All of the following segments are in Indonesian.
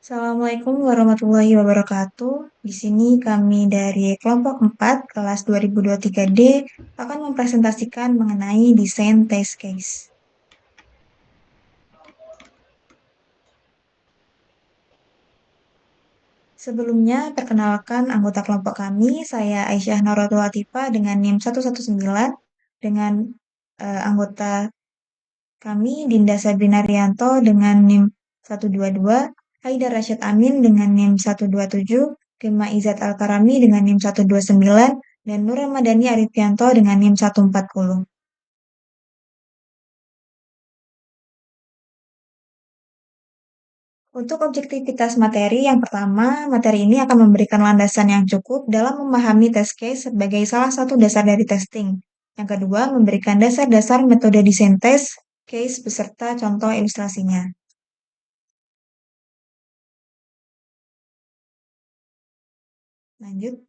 Assalamualaikum warahmatullahi wabarakatuh. Di sini kami dari kelompok 4 kelas 2023D akan mempresentasikan mengenai desain test case. Sebelumnya, perkenalkan anggota kelompok kami, saya Aisyah Nauratul Latifah dengan NIM 119, dengan anggota kami Dinda Sabrina Rianto dengan NIM 122, Haidar Rasyid Amin dengan NIM 127, Gema Izzat Al-Karami dengan NIM 129, dan Nur Ramadhani Arifianto dengan NIM 140. Untuk objektivitas materi, yang pertama, materi ini akan memberikan landasan yang cukup dalam memahami test case sebagai salah satu dasar dari testing. Yang kedua, memberikan dasar-dasar metode desain test case beserta contoh ilustrasinya. Lanjut.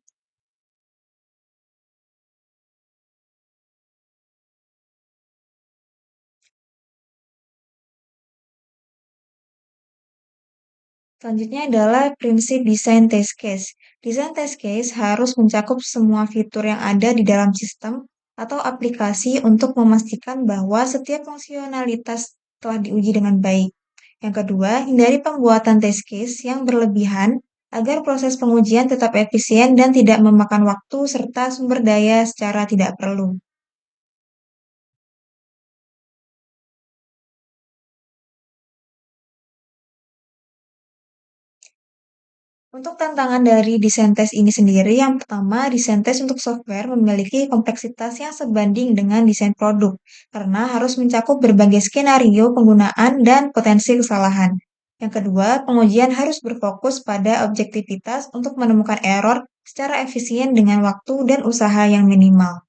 Selanjutnya adalah prinsip desain test case. Desain test case harus mencakup semua fitur yang ada di dalam sistem atau aplikasi untuk memastikan bahwa setiap fungsionalitas telah diuji dengan baik. Yang kedua, hindari pembuatan test case yang berlebihan agar proses pengujian tetap efisien dan tidak memakan waktu serta sumber daya secara tidak perlu. Untuk tantangan dari desain tes ini sendiri, yang pertama, desain tes untuk software memiliki kompleksitas yang sebanding dengan desain produk, karena harus mencakup berbagai skenario penggunaan dan potensi kesalahan. Yang kedua, pengujian harus berfokus pada objektivitas untuk menemukan error secara efisien dengan waktu dan usaha yang minimal.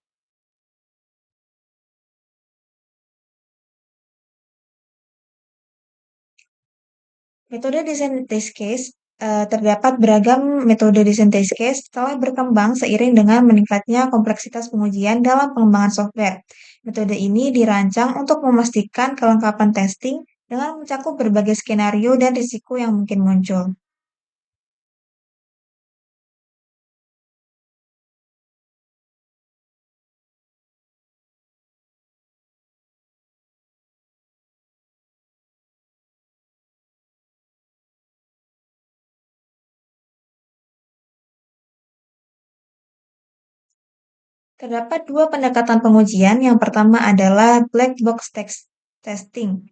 Metode desain test case terdapat beragam metode desain test case telah berkembang seiring dengan meningkatnya kompleksitas pengujian dalam pengembangan software. Metode ini dirancang untuk memastikan kelengkapan testing dengan mencakup berbagai skenario dan risiko yang mungkin muncul. Terdapat dua pendekatan pengujian. Yang pertama adalah black box testing.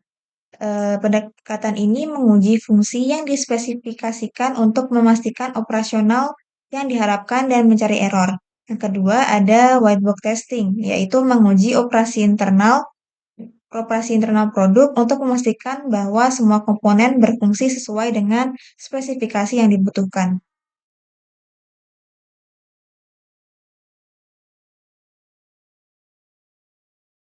Pendekatan ini menguji fungsi yang dispesifikasikan untuk memastikan operasional yang diharapkan dan mencari error. Yang kedua ada white box testing, yaitu menguji operasi internal produk untuk memastikan bahwa semua komponen berfungsi sesuai dengan spesifikasi yang dibutuhkan.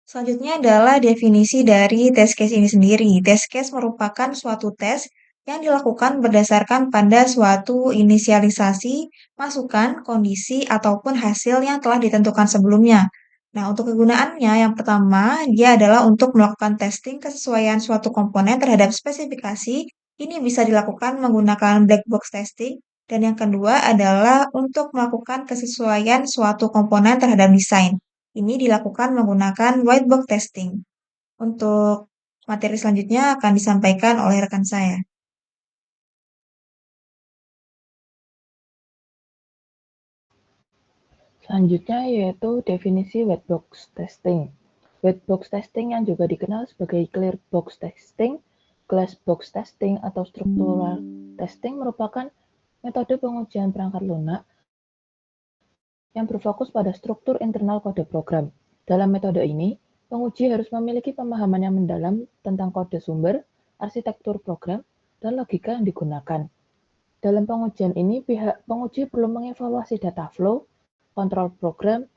Selanjutnya adalah definisi dari test case ini sendiri. Test case merupakan suatu tes yang dilakukan berdasarkan pada suatu inisialisasi, masukan, kondisi, ataupun hasil yang telah ditentukan sebelumnya. Nah, untuk kegunaannya, yang pertama, dia adalah untuk melakukan testing kesesuaian suatu komponen terhadap spesifikasi. Ini bisa dilakukan menggunakan black box testing. Dan yang kedua adalah untuk melakukan kesesuaian suatu komponen terhadap desain. Ini dilakukan menggunakan white box testing. Untuk materi selanjutnya akan disampaikan oleh rekan saya. Selanjutnya yaitu definisi white box testing. White box testing yang juga dikenal sebagai clear box testing, glass box testing, atau structural testing merupakan metode pengujian perangkat lunak yang berfokus pada struktur internal kode program. Dalam metode ini, penguji harus memiliki pemahaman yang mendalam tentang kode sumber, arsitektur program, dan logika yang digunakan. Dalam pengujian ini, pihak penguji perlu mengevaluasi data flow, kontrol program,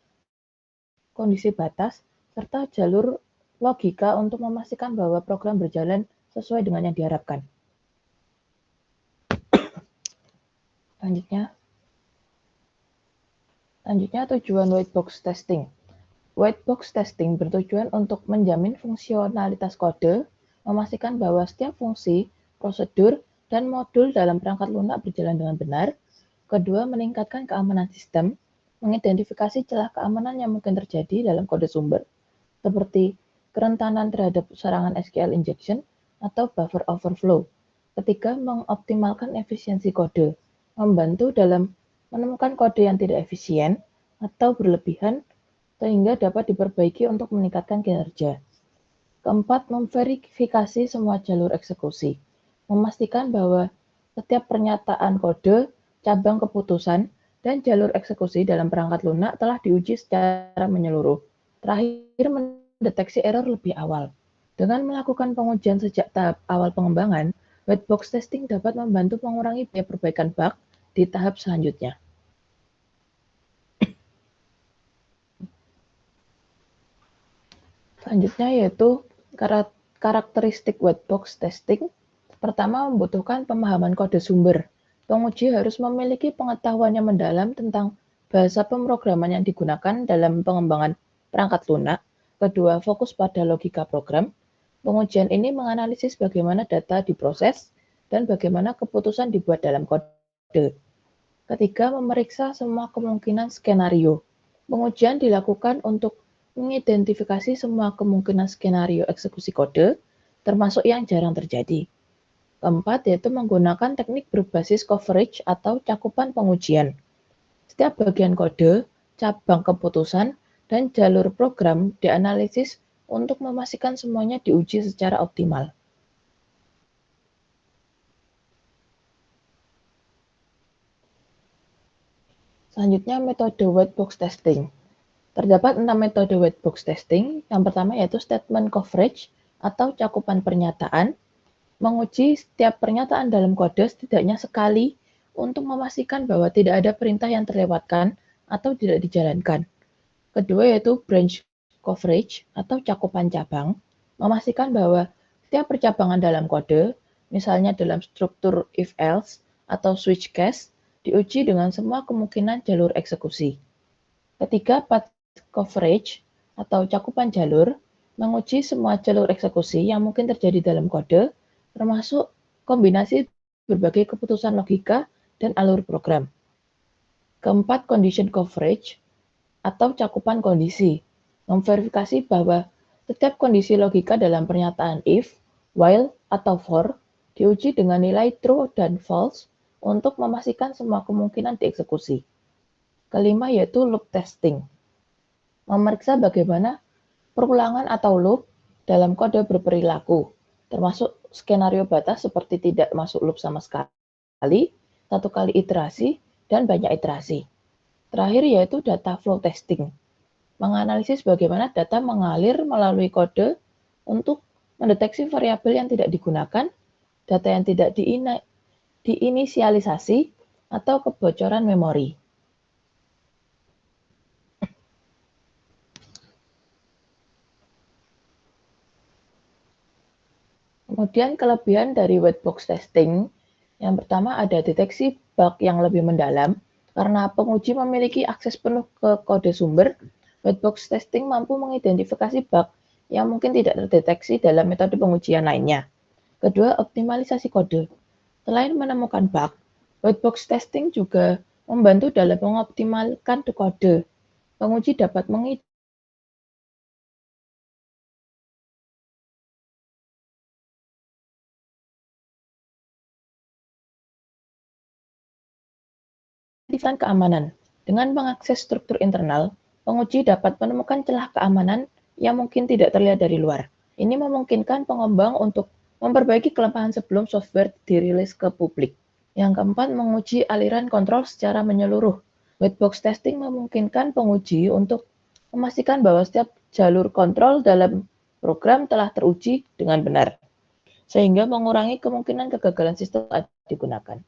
kondisi batas, serta jalur logika untuk memastikan bahwa program berjalan sesuai dengan yang diharapkan. Selanjutnya tujuan white box testing. White box testing bertujuan untuk menjamin fungsionalitas kode, memastikan bahwa setiap fungsi, prosedur, dan modul dalam perangkat lunak berjalan dengan benar. Kedua, meningkatkan keamanan sistem, mengidentifikasi celah keamanan yang mungkin terjadi dalam kode sumber, seperti kerentanan terhadap serangan SQL injection atau buffer overflow. Ketiga, mengoptimalkan efisiensi kode, membantu dalam menemukan kode yang tidak efisien atau berlebihan sehingga dapat diperbaiki untuk meningkatkan kinerja. Keempat, memverifikasi semua jalur eksekusi, memastikan bahwa setiap pernyataan kode, cabang keputusan, dan jalur eksekusi dalam perangkat lunak telah diuji secara menyeluruh. Terakhir, mendeteksi error lebih awal. Dengan melakukan pengujian sejak tahap awal pengembangan, white box testing dapat membantu mengurangi biaya perbaikan bug di tahap selanjutnya. Selanjutnya yaitu karakteristik white box testing. Pertama, membutuhkan pemahaman kode sumber. Penguji harus memiliki pengetahuan yang mendalam tentang bahasa pemrograman yang digunakan dalam pengembangan perangkat lunak. Kedua, fokus pada logika program. Pengujian ini menganalisis bagaimana data diproses dan bagaimana keputusan dibuat dalam kode. Ketiga, memeriksa semua kemungkinan skenario. Pengujian dilakukan untuk mengidentifikasi semua kemungkinan skenario eksekusi kode, termasuk yang jarang terjadi. Keempat, yaitu menggunakan teknik berbasis coverage atau cakupan pengujian. Setiap bagian kode, cabang keputusan, dan jalur program dianalisis untuk memastikan semuanya diuji secara optimal. Selanjutnya, metode white box testing. Terdapat 6 metode white box testing. Yang pertama yaitu statement coverage atau cakupan pernyataan. Menguji setiap pernyataan dalam kode setidaknya sekali untuk memastikan bahwa tidak ada perintah yang terlewatkan atau tidak dijalankan. Kedua yaitu branch coverage atau cakupan cabang. Memastikan bahwa setiap percabangan dalam kode, misalnya dalam struktur if-else atau switch case, diuji dengan semua kemungkinan jalur eksekusi. Ketiga, path coverage atau cakupan jalur, menguji semua jalur eksekusi yang mungkin terjadi dalam kode, termasuk kombinasi berbagai keputusan logika dan alur program. Keempat, condition coverage atau cakupan kondisi, memverifikasi bahwa setiap kondisi logika dalam pernyataan if, while, atau for diuji dengan nilai true dan false untuk memastikan semua kemungkinan dieksekusi. Kelima yaitu loop testing, memeriksa bagaimana perulangan atau loop dalam kode berperilaku, termasuk skenario batas seperti tidak masuk loop sama sekali, satu kali iterasi, dan banyak iterasi. Terakhir yaitu data flow testing, menganalisis bagaimana data mengalir melalui kode untuk mendeteksi variabel yang tidak digunakan, data yang tidak diinisialisasi, atau kebocoran memori. Kemudian kelebihan dari white box testing, yang pertama ada deteksi bug yang lebih mendalam, karena penguji memiliki akses penuh ke kode sumber, white box testing mampu mengidentifikasi bug yang mungkin tidak terdeteksi dalam metode pengujian lainnya. Kedua, optimalisasi kode. Selain menemukan bug, white box testing juga membantu dalam mengoptimalkan kode. Penguji dapat mengidentifikasi keamanan. Dengan mengakses struktur internal, penguji dapat menemukan celah keamanan yang mungkin tidak terlihat dari luar. Ini memungkinkan pengembang untuk memperbaiki kelemahan sebelum software dirilis ke publik. Yang keempat, menguji aliran kontrol secara menyeluruh. White box testing memungkinkan penguji untuk memastikan bahwa setiap jalur kontrol dalam program telah teruji dengan benar, sehingga mengurangi kemungkinan kegagalan sistem saat digunakan.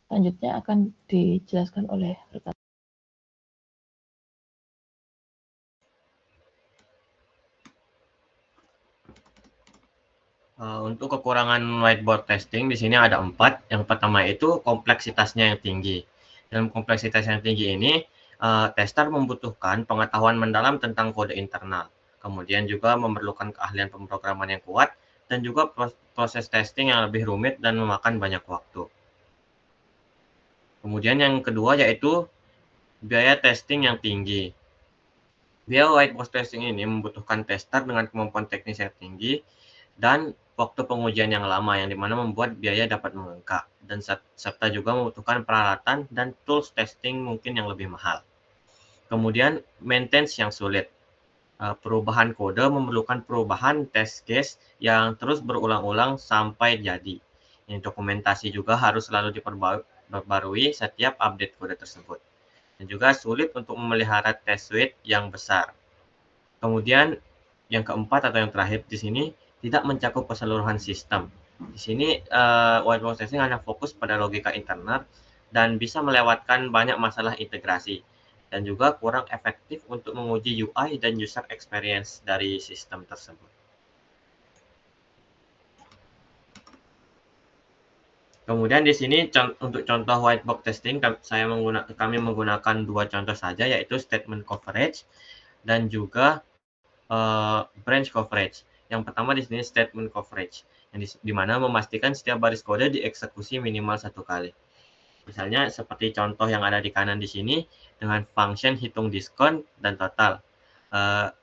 Selanjutnya akan dijelaskan oleh rekan. Untuk kekurangan whiteboard testing di sini ada 4. Yang pertama itu kompleksitasnya yang tinggi. Dalam kompleksitas yang tinggi ini, tester membutuhkan pengetahuan mendalam tentang kode internal. Kemudian juga memerlukan keahlian pemrograman yang kuat dan juga proses testing yang lebih rumit dan memakan banyak waktu. Kemudian yang kedua yaitu biaya testing yang tinggi. Biaya white box testing ini membutuhkan tester dengan kemampuan teknis yang tinggi dan waktu pengujian yang lama, yang dimana membuat biaya dapat membengkak, dan serta juga membutuhkan peralatan dan tools testing mungkin yang lebih mahal. Kemudian maintenance yang sulit. Perubahan kode memerlukan perubahan test case yang terus berulang-ulang sampai jadi. Dokumentasi juga harus selalu diperbarui setiap update kode tersebut. Dan juga sulit untuk memelihara test suite yang besar. Kemudian yang keempat atau yang terakhir di sini tidak mencakup keseluruhan sistem. Di sini white box testing hanya fokus pada logika internal dan bisa melewatkan banyak masalah integrasi, dan juga kurang efektif untuk menguji UI dan user experience dari sistem tersebut. Kemudian di sini untuk contoh white box testing kami menggunakan dua contoh saja, yaitu statement coverage dan juga branch coverage. Yang pertama di sini statement coverage, yang di mana memastikan setiap baris kode dieksekusi minimal satu kali. Misalnya seperti contoh yang ada di kanan di sini dengan function hitung diskon dan total.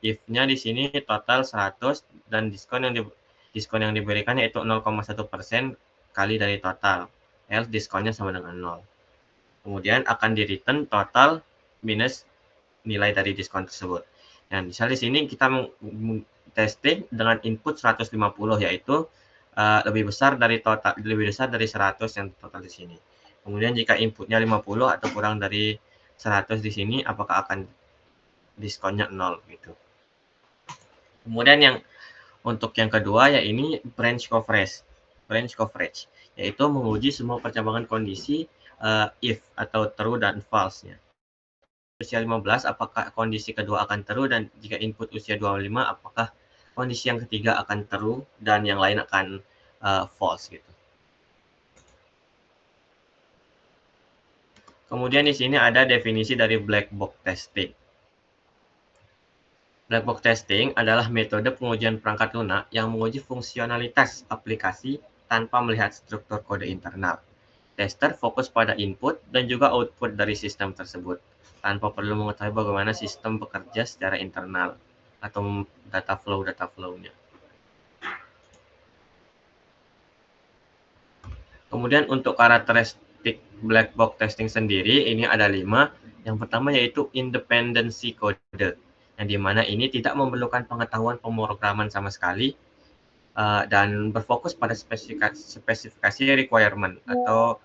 If-nya di sini total 100 dan diskon yang diberikan yaitu 0,1% kali dari total. Else diskonnya sama dengan 0. Kemudian akan di-return total minus nilai dari diskon tersebut. Nah, misalnya di sini kita testing dengan input 150, yaitu lebih besar dari 100 yang total di sini. Kemudian jika inputnya 50 atau kurang dari 100 di sini, apakah akan diskonnya 0 gitu. Kemudian untuk yang kedua ya ini branch coverage, yaitu menguji semua percambangan kondisi if atau true dan false-nya. Usia 15 apakah kondisi kedua akan true, dan jika input usia 25 apakah kondisi yang ketiga akan true dan yang lain akan false gitu. Kemudian di sini ada definisi dari black box testing. Black box testing adalah metode pengujian perangkat lunak yang menguji fungsionalitas aplikasi tanpa melihat struktur kode internal. Tester fokus pada input dan juga output dari sistem tersebut, tanpa perlu mengetahui bagaimana sistem bekerja secara internal atau data flow-nya. Kemudian untuk karakteristik black box testing sendiri ini ada 5. Yang pertama yaitu independency kode, yang dimana ini tidak memerlukan pengetahuan pemrograman sama sekali dan berfokus pada spesifikasi requirement atau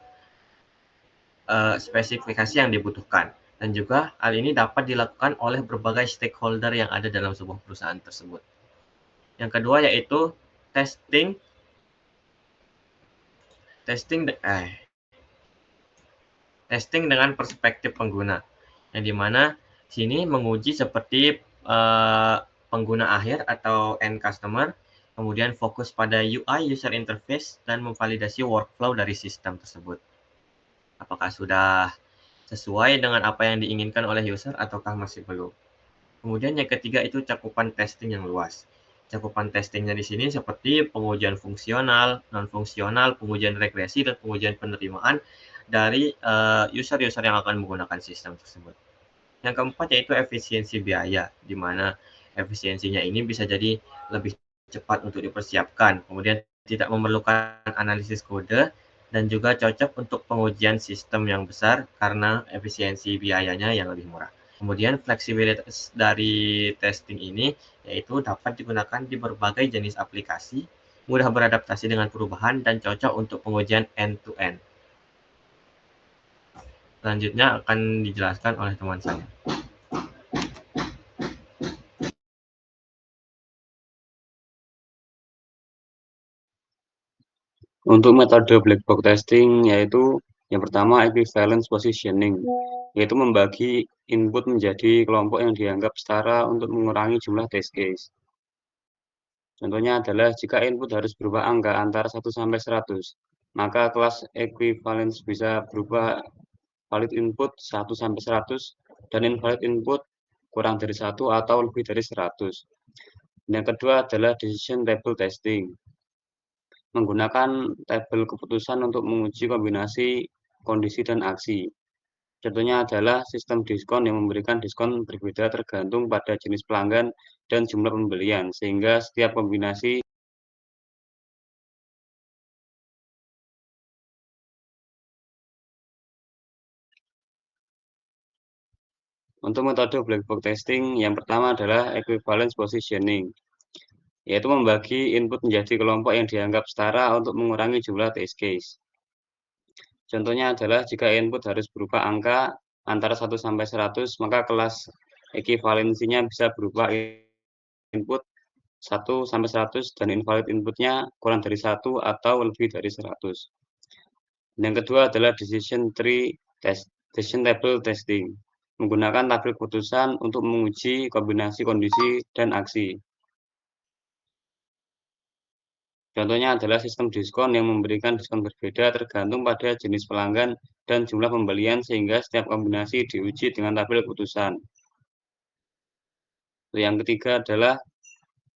spesifikasi yang dibutuhkan. Dan juga hal ini dapat dilakukan oleh berbagai stakeholder yang ada dalam sebuah perusahaan tersebut. Yang kedua yaitu testing dengan perspektif pengguna, yang dimana sini menguji seperti pengguna akhir atau end customer, kemudian fokus pada UI user interface dan memvalidasi workflow dari sistem tersebut. Apakah sudah sesuai dengan apa yang diinginkan oleh user ataukah masih belum. Kemudian yang ketiga itu cakupan testing yang luas. Cakupan testingnya di sini seperti pengujian fungsional, non-fungsional, pengujian regresi, dan pengujian penerimaan dari user-user yang akan menggunakan sistem tersebut. Yang keempat yaitu efisiensi biaya, di mana efisiensinya ini bisa jadi lebih cepat untuk dipersiapkan, kemudian tidak memerlukan analisis kode, dan juga cocok untuk pengujian sistem yang besar karena efisiensi biayanya yang lebih murah. Kemudian fleksibilitas dari testing ini yaitu dapat digunakan di berbagai jenis aplikasi, mudah beradaptasi dengan perubahan, dan cocok untuk pengujian end-to-end. Selanjutnya akan dijelaskan oleh teman saya. Untuk metode black box testing yaitu yang pertama equivalence positioning, yaitu membagi input menjadi kelompok yang dianggap setara untuk mengurangi jumlah test case. Contohnya adalah jika input harus berupa angka antara 1 sampai 100, maka kelas equivalence bisa berupa valid input 1 sampai 100 dan invalid input kurang dari 1 atau lebih dari 100. Yang kedua adalah decision table testing, menggunakan tabel keputusan untuk menguji kombinasi kondisi dan aksi. Contohnya adalah sistem diskon yang memberikan diskon berbeda tergantung pada jenis pelanggan dan jumlah pembelian, sehingga setiap kombinasi. Untuk metode black box testing, yang pertama adalah equivalence positioning, yaitu membagi input menjadi kelompok yang dianggap setara untuk mengurangi jumlah test case. Contohnya adalah jika input harus berupa angka antara 1 sampai 100, maka kelas ekivalensinya bisa berupa input 1 sampai 100 dan invalid inputnya kurang dari 1 atau lebih dari 100. Yang kedua adalah decision table testing, menggunakan tabel keputusan untuk menguji kombinasi kondisi dan aksi. Contohnya adalah sistem diskon yang memberikan diskon berbeda tergantung pada jenis pelanggan dan jumlah pembelian, sehingga setiap kombinasi diuji dengan tabel keputusan. Yang ketiga adalah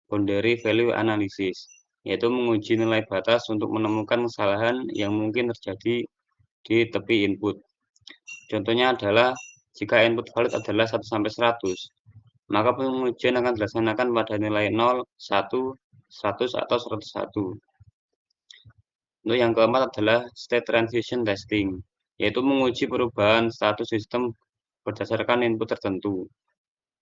boundary value analysis, yaitu menguji nilai batas untuk menemukan kesalahan yang mungkin terjadi di tepi input. Contohnya adalah jika input valid adalah 1 sampai 100, maka pengujian akan dilaksanakan pada nilai 0, 1, 100 atau 101. Untuk yang keempat adalah state transition testing, yaitu menguji perubahan status sistem berdasarkan input tertentu.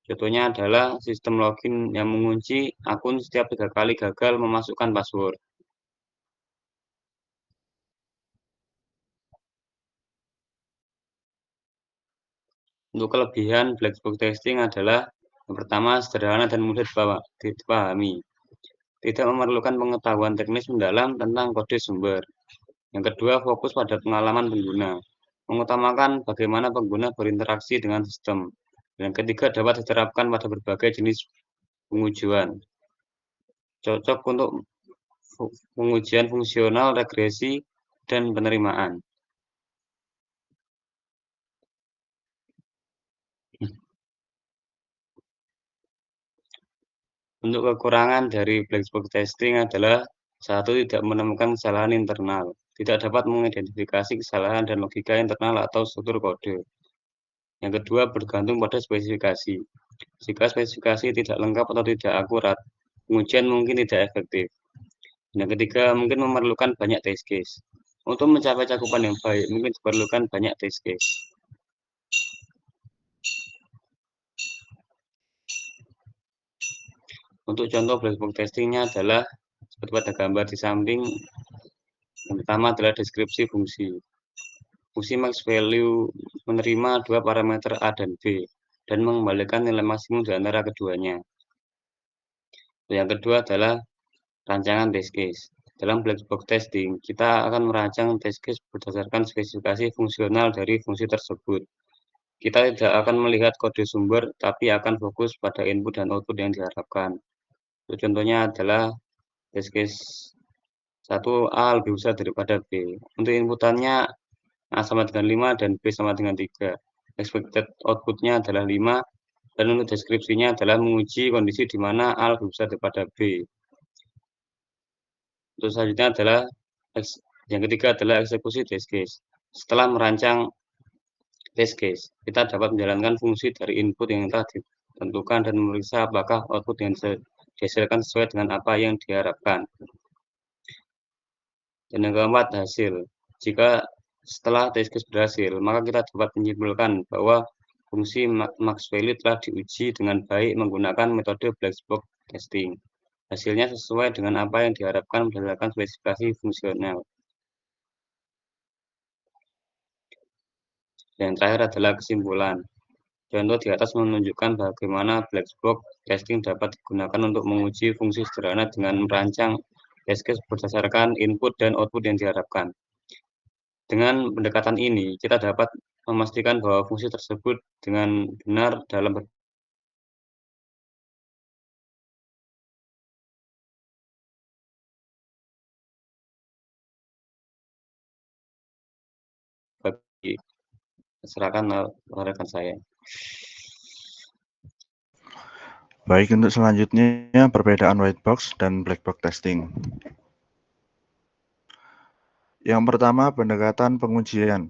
Contohnya adalah sistem login yang mengunci akun setiap 3 kali gagal memasukkan password. Untuk kelebihan black box testing adalah yang pertama sederhana dan mudah dipahami. Tidak memerlukan pengetahuan teknis mendalam tentang kode sumber. Yang kedua, fokus pada pengalaman pengguna, mengutamakan bagaimana pengguna berinteraksi dengan sistem. Yang ketiga, dapat diterapkan pada berbagai jenis pengujian. Cocok untuk pengujian fungsional, regresi, dan penerimaan. Untuk kekurangan dari black box testing adalah satu, tidak menemukan kesalahan internal, tidak dapat mengidentifikasi kesalahan dan logika internal atau struktur kode. Yang kedua, bergantung pada spesifikasi. Jika spesifikasi tidak lengkap atau tidak akurat, pengujian mungkin tidak efektif. Yang ketiga, mungkin memerlukan banyak test case. Untuk mencapai cakupan yang baik, mungkin diperlukan banyak test case. Untuk contoh black box testingnya adalah seperti pada gambar di samping. Yang pertama adalah deskripsi fungsi. Fungsi max value menerima dua parameter A dan B dan mengembalikan nilai maksimum di antara keduanya. Yang kedua adalah rancangan test case. Dalam black box testing, kita akan merancang test case berdasarkan spesifikasi fungsional dari fungsi tersebut. Kita tidak akan melihat kode sumber, tapi akan fokus pada input dan output yang diharapkan. Contohnya adalah test case 1A lebih besar daripada B. Untuk inputannya A sama dengan 5 dan B sama dengan 3. Expected outputnya adalah 5, dan untuk deskripsinya adalah menguji kondisi di mana A lebih besar daripada B. Untuk selanjutnya adalah yang ketiga adalah eksekusi test case. Setelah merancang test case, kita dapat menjalankan fungsi dari input yang telah ditentukan dan memeriksa apakah output yang dihasilkan sesuai dengan apa yang diharapkan. Dan yang keempat, hasil. Jika setelah test case berhasil, maka kita dapat menyimpulkan bahwa fungsi max value telah diuji dengan baik menggunakan metode black box testing. Hasilnya sesuai dengan apa yang diharapkan berdasarkan spesifikasi fungsional. Yang terakhir adalah kesimpulan. Contoh di atas menunjukkan bagaimana black box testing dapat digunakan untuk menguji fungsi sederhana dengan merancang test case berdasarkan input dan output yang diharapkan. Dengan pendekatan ini, kita dapat memastikan bahwa fungsi tersebut dengan benar dalam berbagi. Serahkan rekan saya. Baik, untuk selanjutnya perbedaan white box dan black box testing. Yang pertama, pendekatan pengujian.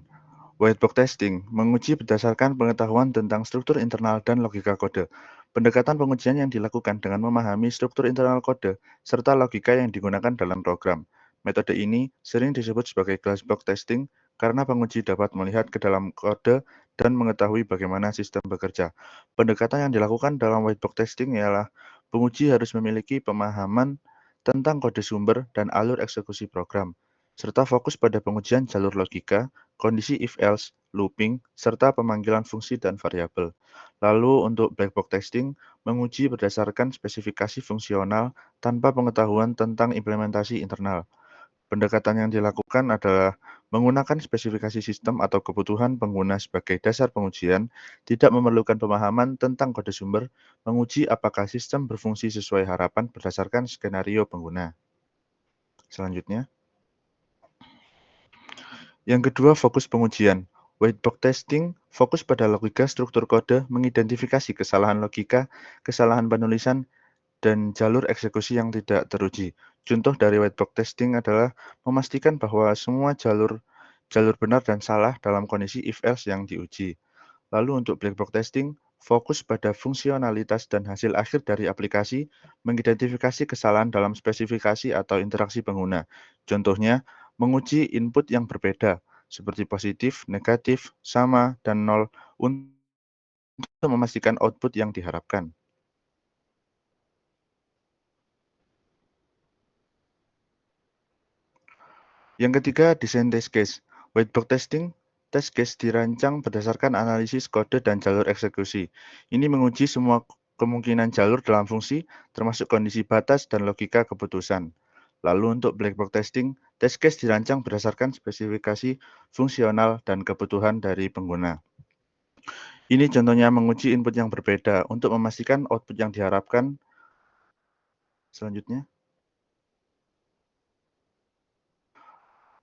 White box testing menguji berdasarkan pengetahuan tentang struktur internal dan logika kode. Pendekatan pengujian yang dilakukan dengan memahami struktur internal kode serta logika yang digunakan dalam program. Metode ini sering disebut sebagai glass box testing karena penguji dapat melihat ke dalam kode dan mengetahui bagaimana sistem bekerja. Pendekatan yang dilakukan dalam white box testing ialah penguji harus memiliki pemahaman tentang kode sumber dan alur eksekusi program, serta fokus pada pengujian jalur logika, kondisi if-else, looping, serta pemanggilan fungsi dan variabel. Lalu untuk black box testing, menguji berdasarkan spesifikasi fungsional tanpa pengetahuan tentang implementasi internal. Pendekatan yang dilakukan adalah menggunakan spesifikasi sistem atau kebutuhan pengguna sebagai dasar pengujian, tidak memerlukan pemahaman tentang kode sumber, menguji apakah sistem berfungsi sesuai harapan berdasarkan skenario pengguna. Selanjutnya. Yang kedua, fokus pengujian. White box testing fokus pada logika struktur kode, mengidentifikasi kesalahan logika, kesalahan penulisan, dan jalur eksekusi yang tidak teruji. Contoh dari white box testing adalah memastikan bahwa semua jalur benar dan salah dalam kondisi if-else yang diuji. Lalu untuk black box testing, fokus pada fungsionalitas dan hasil akhir dari aplikasi, mengidentifikasi kesalahan dalam spesifikasi atau interaksi pengguna. Contohnya, menguji input yang berbeda, seperti positif, negatif, sama, dan nol, untuk memastikan output yang diharapkan. Yang ketiga, desain test case. White box testing, test case dirancang berdasarkan analisis kode dan jalur eksekusi. Ini menguji semua kemungkinan jalur dalam fungsi, termasuk kondisi batas dan logika keputusan. Lalu untuk black box testing, test case dirancang berdasarkan spesifikasi fungsional dan kebutuhan dari pengguna. Ini contohnya menguji input yang berbeda untuk memastikan output yang diharapkan. Selanjutnya.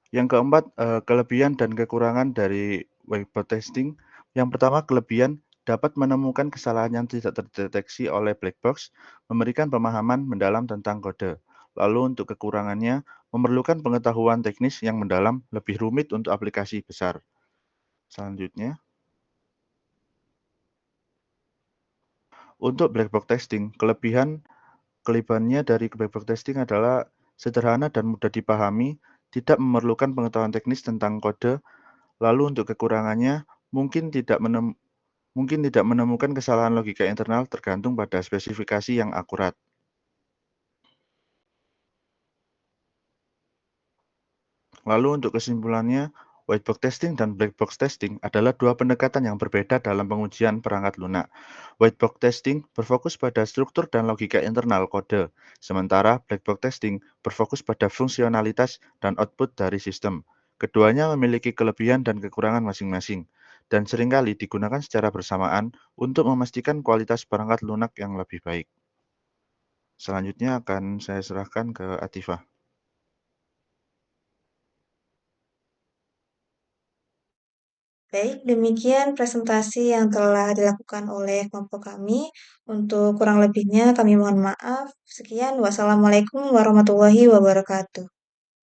Yang keempat, kelebihan dan kekurangan dari white box testing. Yang pertama, kelebihan dapat menemukan kesalahan yang tidak terdeteksi oleh black box, memberikan pemahaman mendalam tentang kode. Lalu untuk kekurangannya, memerlukan pengetahuan teknis yang mendalam, lebih rumit untuk aplikasi besar. Selanjutnya, untuk black box testing, kelebihannya dari black box testing adalah sederhana dan mudah dipahami, tidak memerlukan pengetahuan teknis tentang kode. Lalu untuk kekurangannya, mungkin tidak menemukan kesalahan logika internal tergantung pada spesifikasi yang akurat. Lalu untuk kesimpulannya, white box testing dan black box testing adalah dua pendekatan yang berbeda dalam pengujian perangkat lunak. White box testing berfokus pada struktur dan logika internal kode, sementara black box testing berfokus pada fungsionalitas dan output dari sistem. Keduanya memiliki kelebihan dan kekurangan masing-masing, dan seringkali digunakan secara bersamaan untuk memastikan kualitas perangkat lunak yang lebih baik. Selanjutnya akan saya serahkan ke Atifah. Baik, demikian presentasi yang telah dilakukan oleh kelompok kami. Untuk kurang lebihnya kami mohon maaf. Sekian, wassalamualaikum warahmatullahi wabarakatuh.